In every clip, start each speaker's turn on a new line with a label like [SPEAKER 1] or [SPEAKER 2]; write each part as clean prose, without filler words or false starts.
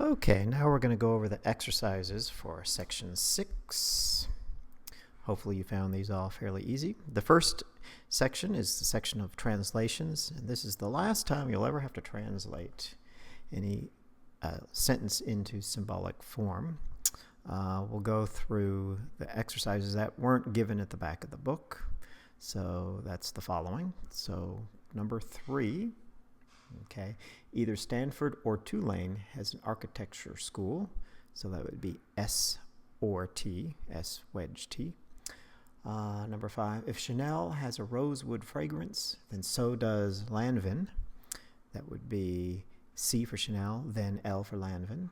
[SPEAKER 1] Okay, now we're going to go over the exercises for section 6. Hopefully you found these all fairly easy. The first section is the section of translations, and this is the last time you'll ever have to translate any sentence into symbolic form. We'll go through the exercises that weren't given at the back of the book. So that's the following. So number 3. Okay, either Stanford or Tulane has an architecture school, so that would be S or T, S wedge T. Number 5, if Chanel has a rosewood fragrance, then so does Lanvin. That would be C for Chanel, then L for Lanvin.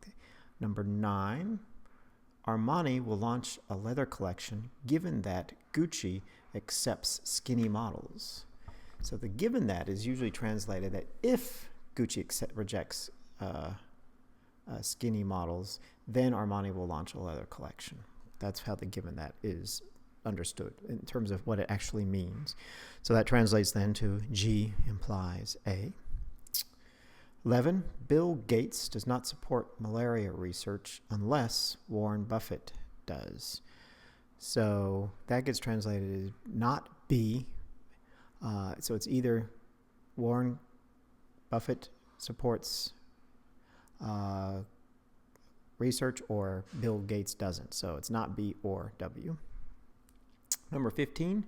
[SPEAKER 1] Okay. Number 9, Armani will launch a leather collection given that Gucci accepts skinny models. So the given that is usually translated that if Gucci rejects skinny models, then Armani will launch a leather collection. That's how the given that is understood in terms of what it actually means. So that translates then to G implies A. 11, Bill Gates does not support malaria research unless Warren Buffett does. So that gets translated as not B. So it's either Warren Buffett supports research or Bill Gates doesn't. So it's not B or W. Number 15,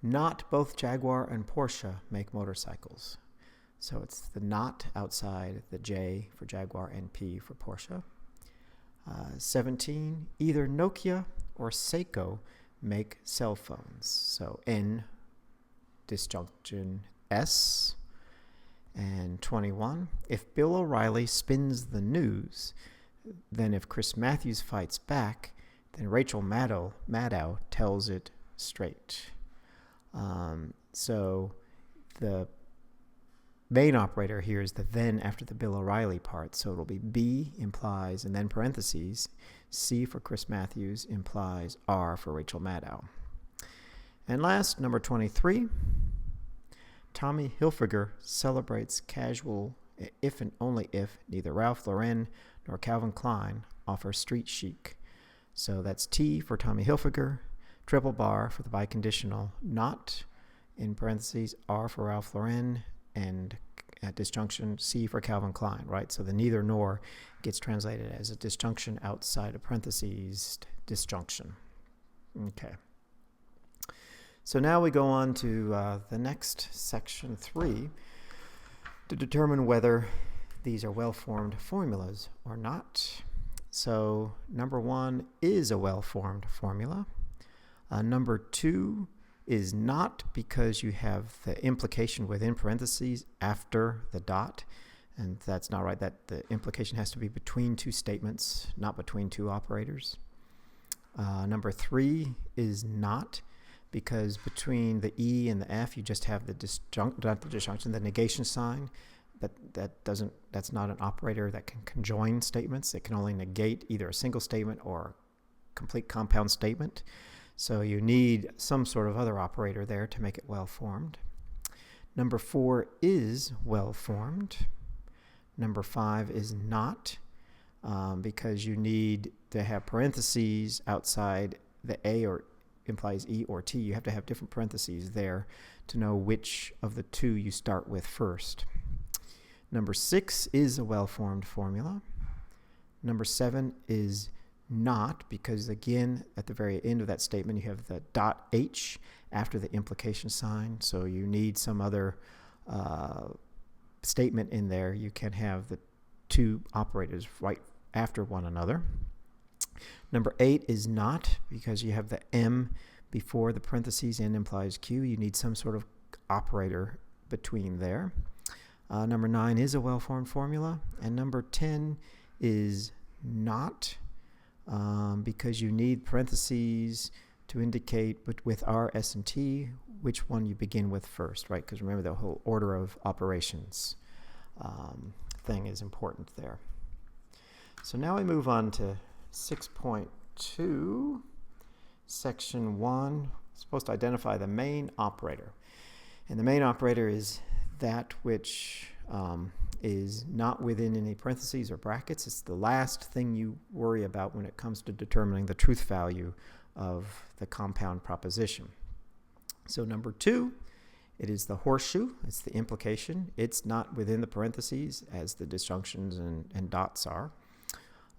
[SPEAKER 1] not both Jaguar and Porsche make motorcycles. So it's the not outside the J for Jaguar and P for Porsche. 17, either Nokia or Seiko make cell phones. So N disjunction S. And 21, if Bill O'Reilly spins the news, then if Chris Matthews fights back, then Rachel Maddow tells it straight. So the main operator here is the then after the Bill O'Reilly part. So it'll be B implies, and then parentheses, C for Chris Matthews implies R for Rachel Maddow. And last, number 23, Tommy Hilfiger celebrates casual if and only if neither Ralph Lauren nor Calvin Klein offer street chic. So that's T for Tommy Hilfiger, triple bar for the biconditional, not in parentheses, R for Ralph Lauren, and at disjunction C for Calvin Klein, right? So the neither nor gets translated as a disjunction outside of parentheses, disjunction. Okay. So now we go on to the next section 3 to determine whether these are well-formed formulas or not. So number 1 is a well-formed formula. Number 2 is not because you have the implication within parentheses after the dot, and that's not right. That the implication has to be between two statements, not between two operators. Number 3 is not because between the E and the F you just have the the negation sign. That's not an operator that can conjoin statements. It can only negate either a single statement or a complete compound statement. So you need some sort of other operator there to make it well-formed. Number 4 is well-formed. Number 5 is not because you need to have parentheses outside the A or implies E or T. You have to have different parentheses there to know which of the two you start with first. Number 6 is a well-formed formula. Number 7 is not because, again, at the very end of that statement, you have the dot H after the implication sign. So you need some other statement in there. You can have the two operators right after one another. Number 8 is not because you have the M before the parentheses, N implies Q. You need some sort of operator between there. Number 9 is a well-formed formula. And number 10 is not because you need parentheses to indicate with R, S, and T which one you begin with first, right? Because remember the whole order of operations thing is important there. So now we move on to 6.2, section 1, supposed to identify the main operator. And the main operator is that which is not within any parentheses or brackets. It's the last thing you worry about when it comes to determining the truth value of the compound proposition. So number 2, it is the horseshoe. It's the implication. It's not within the parentheses as the disjunctions and dots are.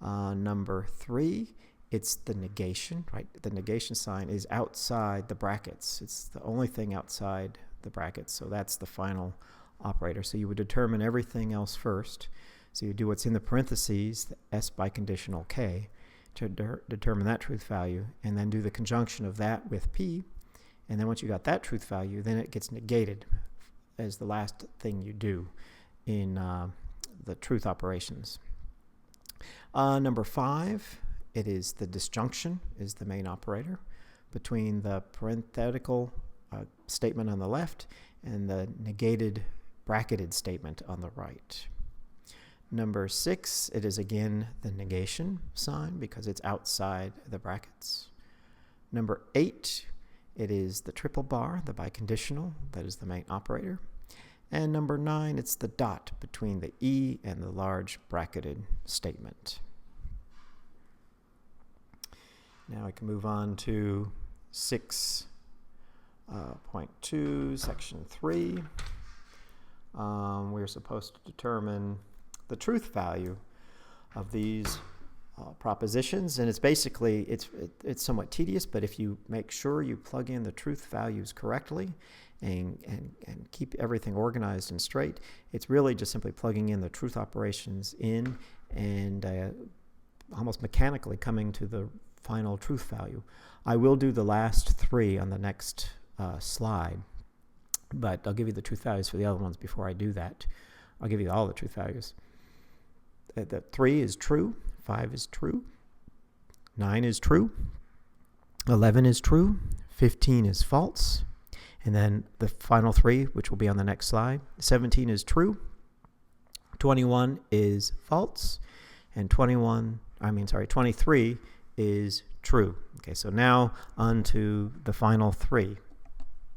[SPEAKER 1] Number 3, it's the negation, right? The negation sign is outside the brackets. It's the only thing outside the brackets, so that's the final operator. So you would determine everything else first. So you do what's in the parentheses, the S biconditional K, to determine that truth value, and then do the conjunction of that with P. And then once you got that truth value, then it gets negated as the last thing you do in the truth operations. Number 5, it is the disjunction is the main operator between the parenthetical statement on the left and the negated bracketed statement on the right. Number 6, it is again the negation sign because it's outside the brackets. Number 8, it is the triple bar, the biconditional, that is the main operator. And number 9, it's the dot between the E and the large bracketed statement. Now I can move on to 6.2, section 3. We're supposed to determine the truth value of these propositions, and it's basically it's somewhat tedious, but if you make sure you plug in the truth values correctly and keep everything organized and straight, it's really just simply plugging in the truth operations in and almost mechanically coming to the final truth value. I will do the last 3 on the next slide, but I'll give you the truth values for the other ones before I do that. I'll give you all the truth values. The 3 is true, 5 is true, 9 is true, 11 is true, 15 is false, and then the final 3, which will be on the next slide, 17 is true, 21 is false, and 23 is true. Okay, so now on to the final 3.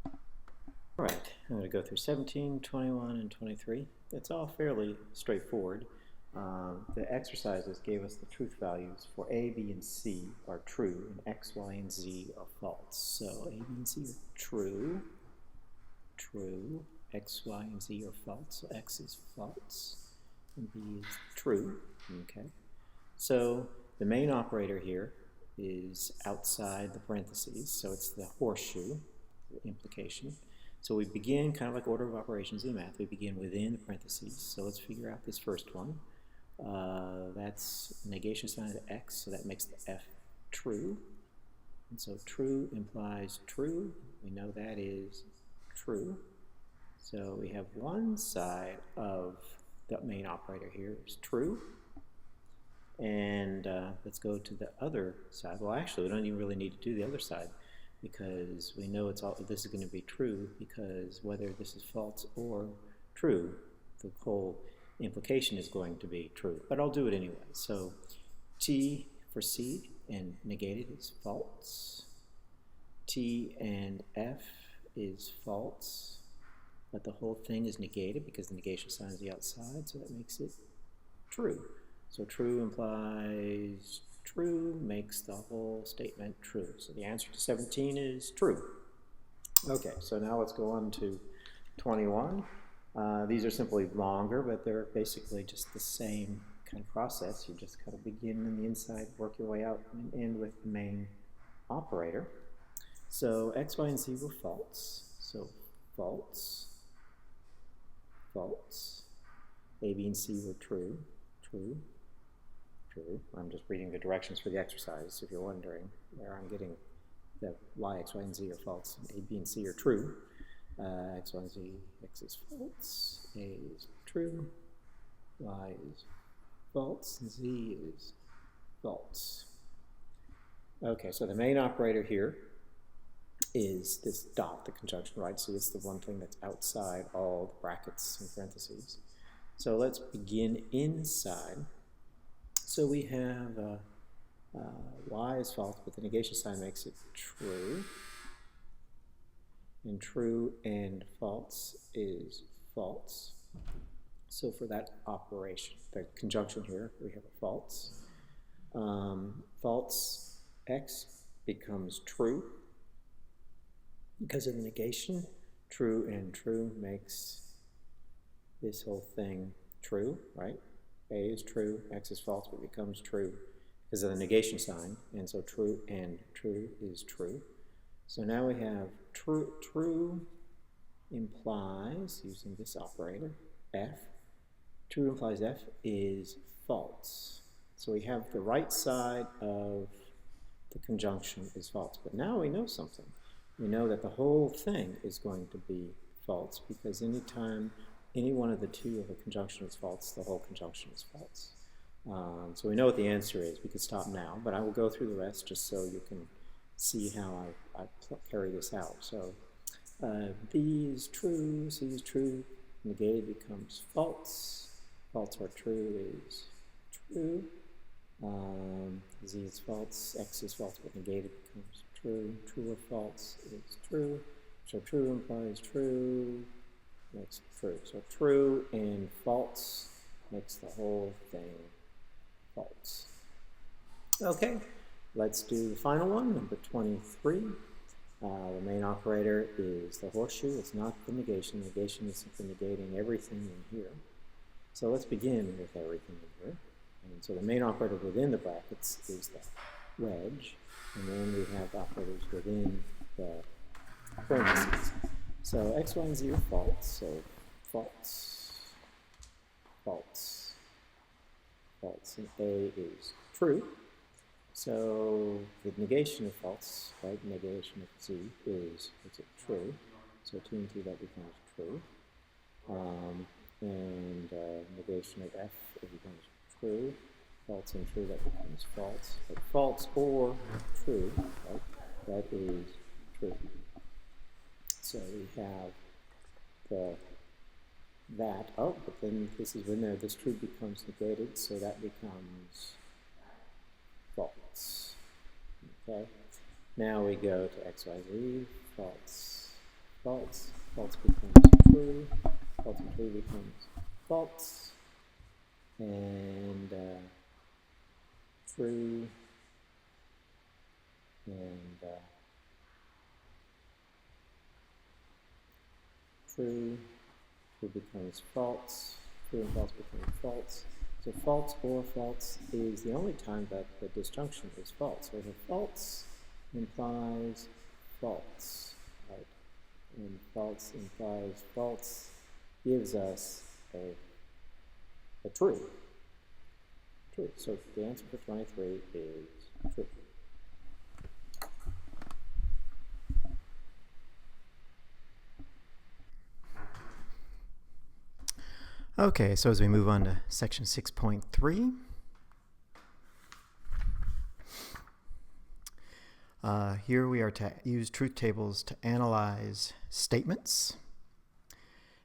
[SPEAKER 1] All right, I'm going to go through 17, 21, and 23. It's all fairly straightforward. The exercises gave us the truth values for A, B, and C are true, and X, Y, and Z are false. So A, B, and C are true, true. X, Y, and Z are false. So X is false, and B is true. Okay. So the main operator here is outside the parentheses, so it's the horseshoe, the implication. So we begin kind of like order of operations in math. We begin within the parentheses. So let's figure out this first one. That's negation sign of the X, so that makes the F true. And so true implies true. We know that is true. So we have one side of the main operator here is true. And let's go to the other side. Well, actually, we don't even really need to do the other side because we know this is going to be true, because whether this is false or true, the whole implication is going to be true. But I'll do it anyway. So T for C and negated is false. T and F is false, but the whole thing is negated because the negation sign is the outside, so that makes it true. So true implies true, makes the whole statement true. So the answer to 17 is true. Okay, so now let's go on to 21. These are simply longer, but they're basically just the same kind of process. You just kind of begin on the inside, work your way out, and end with the main operator. So X, Y, and Z were false. So false, false. A, B, and C were true, true, true. I'm just reading the directions for the exercise if you're wondering where I'm getting the Y, X, Y, and Z are false. A, B, and C are true. X, Y, and Z, X is false, A is true, Y is false, and Z is false. Okay, so the main operator here is this dot, the conjunction, right? So it's the one thing that's outside all the brackets and parentheses. So let's begin inside. So we have Y is false, but the negation sign makes it true. And true and false is false. So for that operation, the conjunction here, we have a false. False x becomes true because of the negation. True and true makes this whole thing true, right? A is true, x is false, but it becomes true because of the negation sign, and so true and true is true. So now we have true implies, using this operator, f, true implies f is false. So we have the right side of the conjunction is false. But now we know something. We know that the whole thing is going to be false, because anytime any one of the two of a conjunction is false, the whole conjunction is false. So we know what the answer is. We could stop now, but I will go through the rest just so you can see how I carry this out. So B is true, C is true, negated becomes false. False or true is true. Z is false, X is false, but negated becomes true. True or false is true. So true implies true, makes true. So true and false makes the whole thing false. Okay, let's do the final one, number 23. The main operator is the horseshoe. It's not the negation. Negation is simply negating everything in here. So let's begin with everything in here. And so the main operator within the brackets is the wedge, and then we have operators within the parentheses. So x, y, and z are false, so false, false, false, and A is true. So the negation of false, right, negation of z is true. So 2 and 2, that becomes true. And negation of f, it becomes true. False and true, that becomes false. But false or true, right, that is true. So we have that. Oh, but then this is when this true becomes negated, so that becomes false. Okay. Now we go to x, y, z. False, false, false becomes true. False and true becomes false. And true. And true. True becomes false. True and false become false. So false or false is the only time that the disjunction is false. So the false implies false, right? And false implies false gives us a true. True. So the answer for 23 is true. Okay, so as we move on to section 6.3, here we are to use truth tables to analyze statements.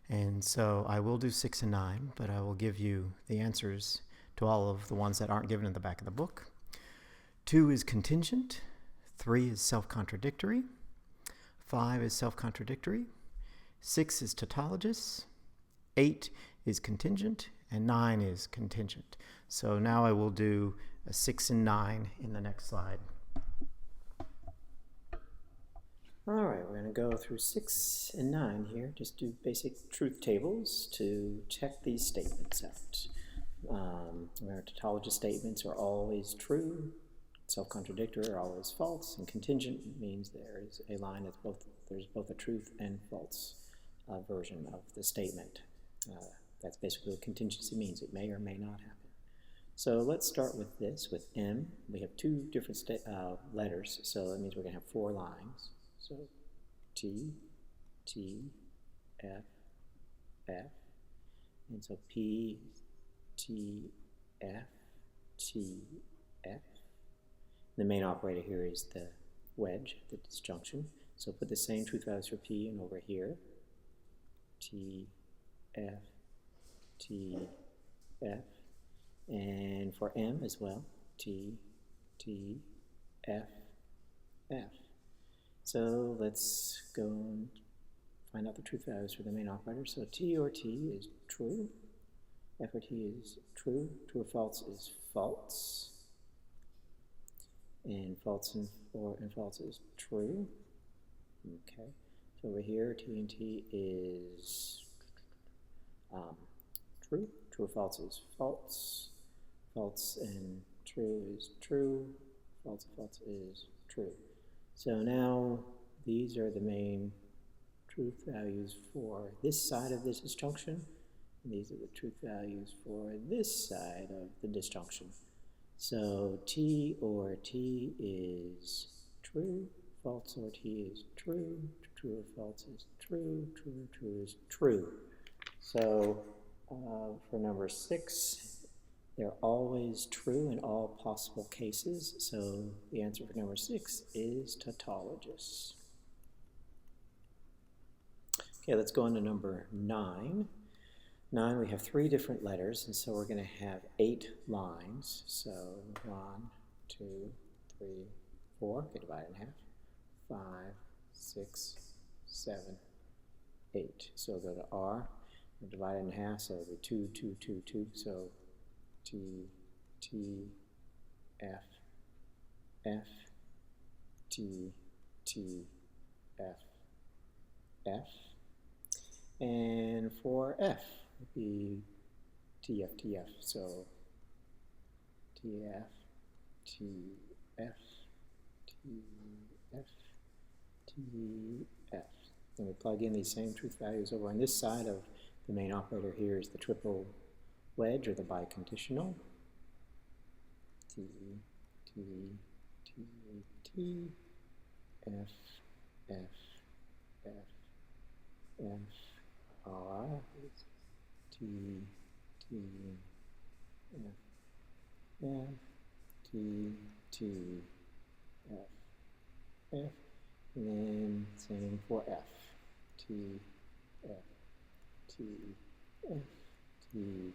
[SPEAKER 1] And so I will do 6 and 9, but I will give you the answers to all of the ones that aren't given in the back of the book. 2 is contingent, 3 is self-contradictory, 5 is self-contradictory, 6 is tautologous, 8 is contingent, and 9 is contingent. So now I will do a 6 and 9 in the next slide. All right, we're going to go through 6 and 9 here. Just do basic truth tables to check these statements out. Where tautologous statements are always true, self-contradictory are always false, and contingent means there is a line that's there's both a truth and false version of the statement. That's basically what contingency means. It may or may not happen. So let's start with this, with M. We have 2 different letters, so that means we're going to have 4 lines. So T, T, F, F, and so P, T, F, T, F. The main operator here is the wedge, the disjunction. So put the same truth values for P and over here. T, F, T, F. And for M as well, T, T, F, F. So let's go and find out the truth values for the main operator. So T or T is true. F or T is true. True or false is false. And false and false is true. Okay. So over here, T and T is true. True or false is false. False and true is true. False and false is true. So now these are the main truth values for this side of this disjunction. And these are the truth values for this side of the disjunction. So T or T is true. False or T is true. True or false is true. True or true is true. So for number 6, they're always true in all possible cases. So the answer for number 6 is tautologous. Okay, let's go on to number 9. 9, we have 3 different letters, and so we're going to have 8 lines. So 1, 2, 3, 4, okay, divide it in half. 5, 6, 7, 8. So we'll go to R, we'll divide it in half, so it'll be 2, 2, 2, 2. So T, T, F, F, T, T, F, F. And for F, would be TF, TF. So TF, TF, TF, TF. And we plug in these same truth values over on this side of the main operator. Here is the triple wedge or the biconditional. T, T, T, T, F, F, F, F, R, T, T, F, F, T, T, F, F, and then same for F, T, F, T, F, T,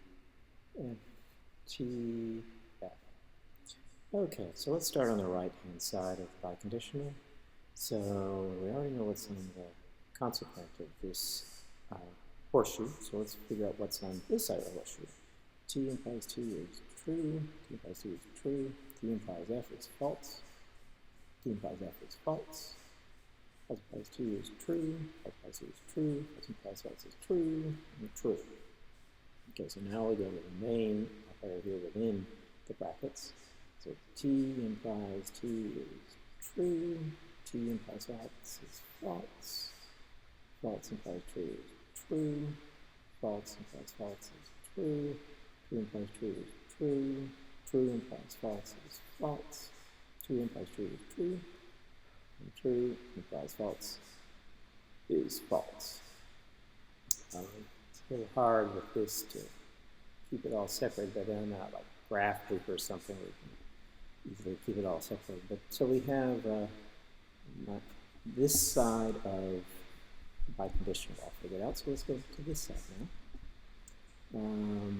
[SPEAKER 1] F, T, F. Okay, so let's start on the right-hand side of the biconditional. So we already know what's on the consequent of this horseshoe, so let's figure out what's on this side of the horseshoe. T implies T is true, T implies T is true, T implies F is false, T implies F is false, F implies T is true, F implies T is true, F implies false is true, and true. Okay, so now we go to the main operator here within the brackets. So T implies T is true, T implies false is false, false implies true is true, false implies false is true, true implies true is true, true implies false is false, true implies true is true, and true implies false is false. It's a little hard with this to keep it all separate, but on like graph paper or something, we can easily keep it all separate. But so we have this side of biconditional all figured out. So let's go to this side now.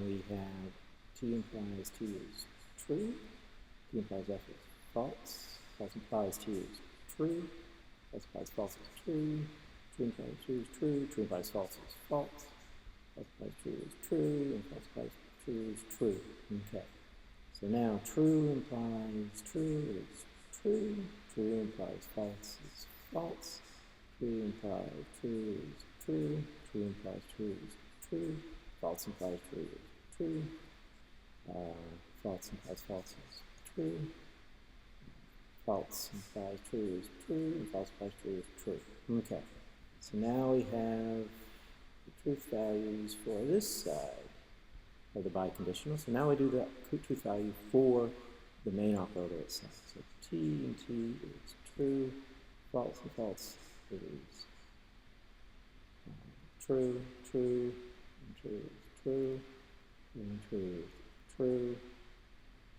[SPEAKER 1] We have T implies T is true, T implies F is false, false implies T is true, false implies false is true, true implies true is true, true implies false is false, false implies true is true, and false implies true is true. Okay. So now true implies true is true, true implies false is false, true implies true is true, true implies true is true, false implies true is true, false implies false is true, false implies true is true, and false implies true is true. Okay, so now we have the truth values for this side of the biconditional. So now we do the truth value for the main operator itself. So T and T is true, false and false is true, true, and true is true, and true is true,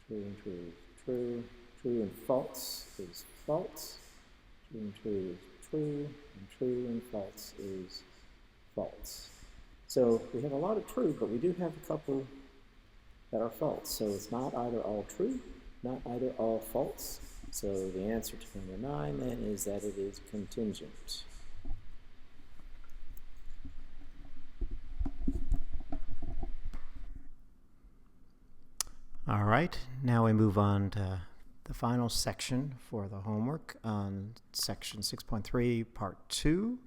[SPEAKER 1] true and true is true, true and false is false, true and true is true, and true and false is false. So we have a lot of true, but we do have a couple that are false. So it's not either all true, not either all false. So the answer to number 9 then is that it is contingent. All right, now we move on to the final section for the homework on section 6.3, part 2.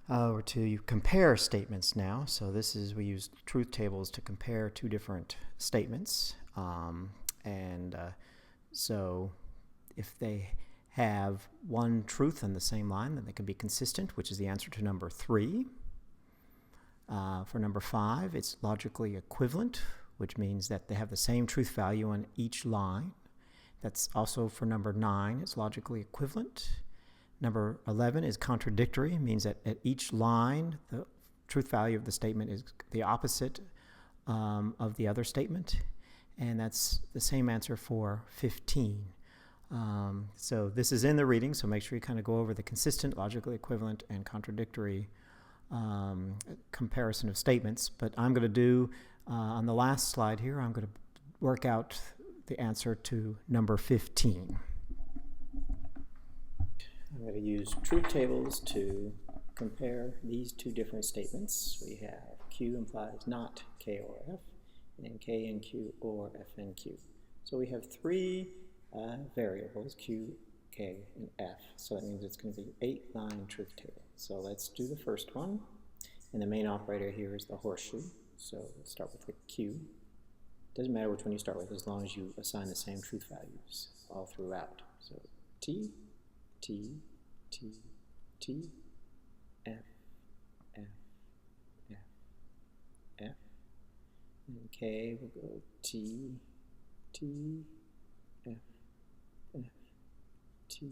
[SPEAKER 1] We're to compare statements now. So this is, we use truth tables to compare two different statements. So if they have one truth in the same line, then they can be consistent, which is the answer to number 3. For number 5, it's logically equivalent, which means that they have the same truth value on each line. That's also for number 9, it's logically equivalent. Number 11 is contradictory, means that at each line, the truth value of the statement is the opposite of the other statement. And that's the same answer for 15. So this is in the reading, so make sure you kind of go over the consistent, logically equivalent, and contradictory comparison of statements. But I'm going to do, on the last slide here, I'm going to work out the answer to number 15. I'm going to use truth tables to compare these two different statements. We have Q implies not K or F, and K and Q or F and Q. So we have 3 variables, Q, K, and F. So that means it's going to be 8-line truth table. So let's do the first one. And the main operator here is the horseshoe. So let's start with the Q. Doesn't matter which one you start with as long as you assign the same truth values all throughout. So T, T, T, T, F, F, F, F. And K will go T, T, F, F, T,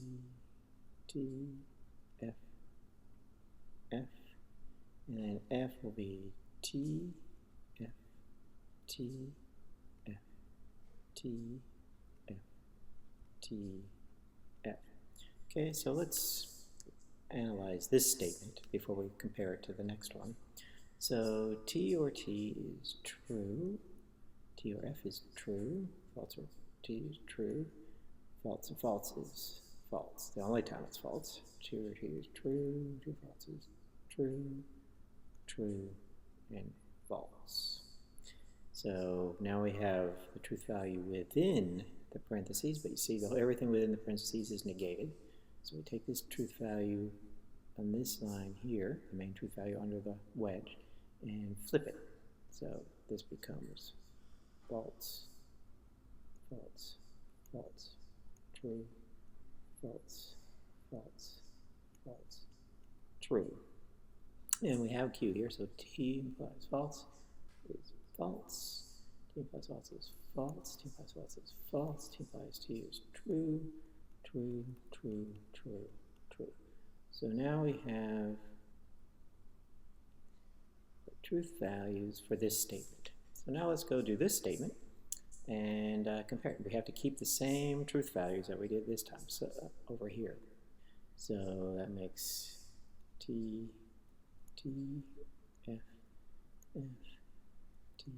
[SPEAKER 1] T, F, F. And then F will be T, F, T, F, T, F, T, F. Okay, so let's analyze this statement before we compare it to the next one. So T or T is true, T or F is true, false or T is true, false and false is false. The only time it's false. T or T is true, two falses, true, true, and false. So now we have the truth value within the parentheses, but you see everything within the parentheses is negated. So we take this truth value on this line here, the main truth value under the wedge, and flip it. So this becomes false, false, false, true, false, false, false, true. And we have Q here, so T implies false is false, T implies false is false, T implies false is false, T implies T is true, true, true, true, true. So now we have the truth values for this statement. So now let's go do this statement and compare it. We have to keep the same truth values that we did this time, so over here. So that makes T, T, F, F, T,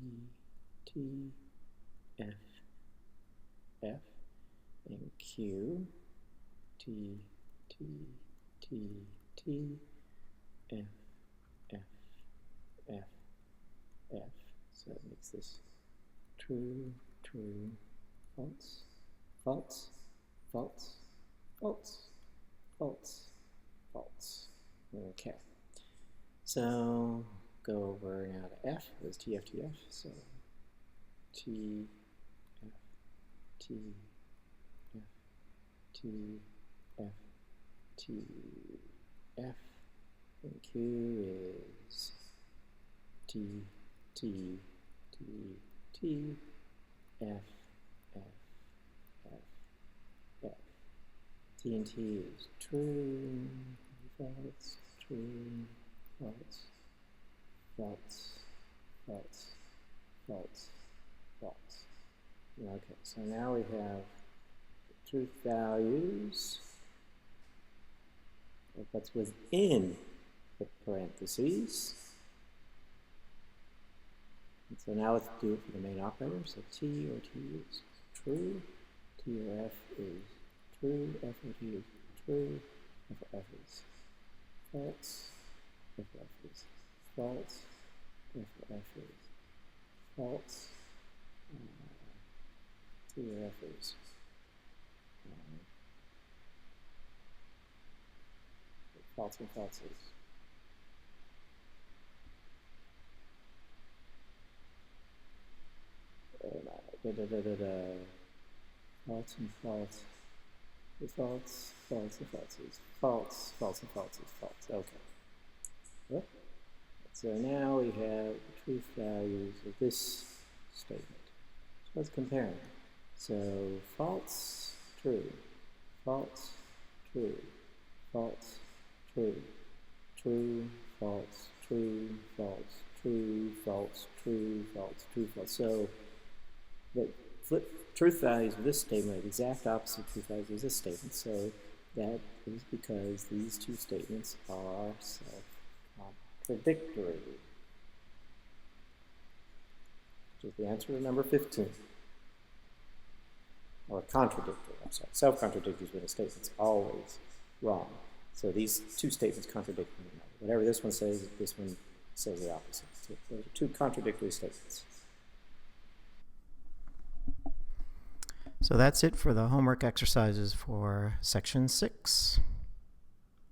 [SPEAKER 1] T, F, F, and Q, T, T, T, T, F, F, F, F. So that makes this true, true, false, false, false, false, false, false. Okay. So go over now to F, that's TFTF, so T, F, T, F, T, F, T, F, and Q is T, T, T, T, F, F, F, F. T and T is true, false, true, false, false, false, false, false. Okay, so now we have the truth values of what's within the parentheses. And so now let's do it for the main operator. So T or T is true, T or F is true, F or T is true, F or F is false, F or F is false, F or F is false, TFs. False and falses. False and false. False, false and falses. False, false and falses. False. Okay. Yep. So now we have the truth values of this statement. So let's compare them. So false, true, false, true, false, true, true, false, true, false, true, false, true, false, true, false. So the truth values of this statement are the exact opposite truth values of this statement. So that is because these two statements are self-contradictory. Which is the answer to number 15. Or contradictory, I'm sorry. Self-contradictory is when a statement's always wrong. So these two statements contradict one another. Whatever this one says, this one says the opposite. So those are two contradictory statements. So that's it for the homework exercises for section 6.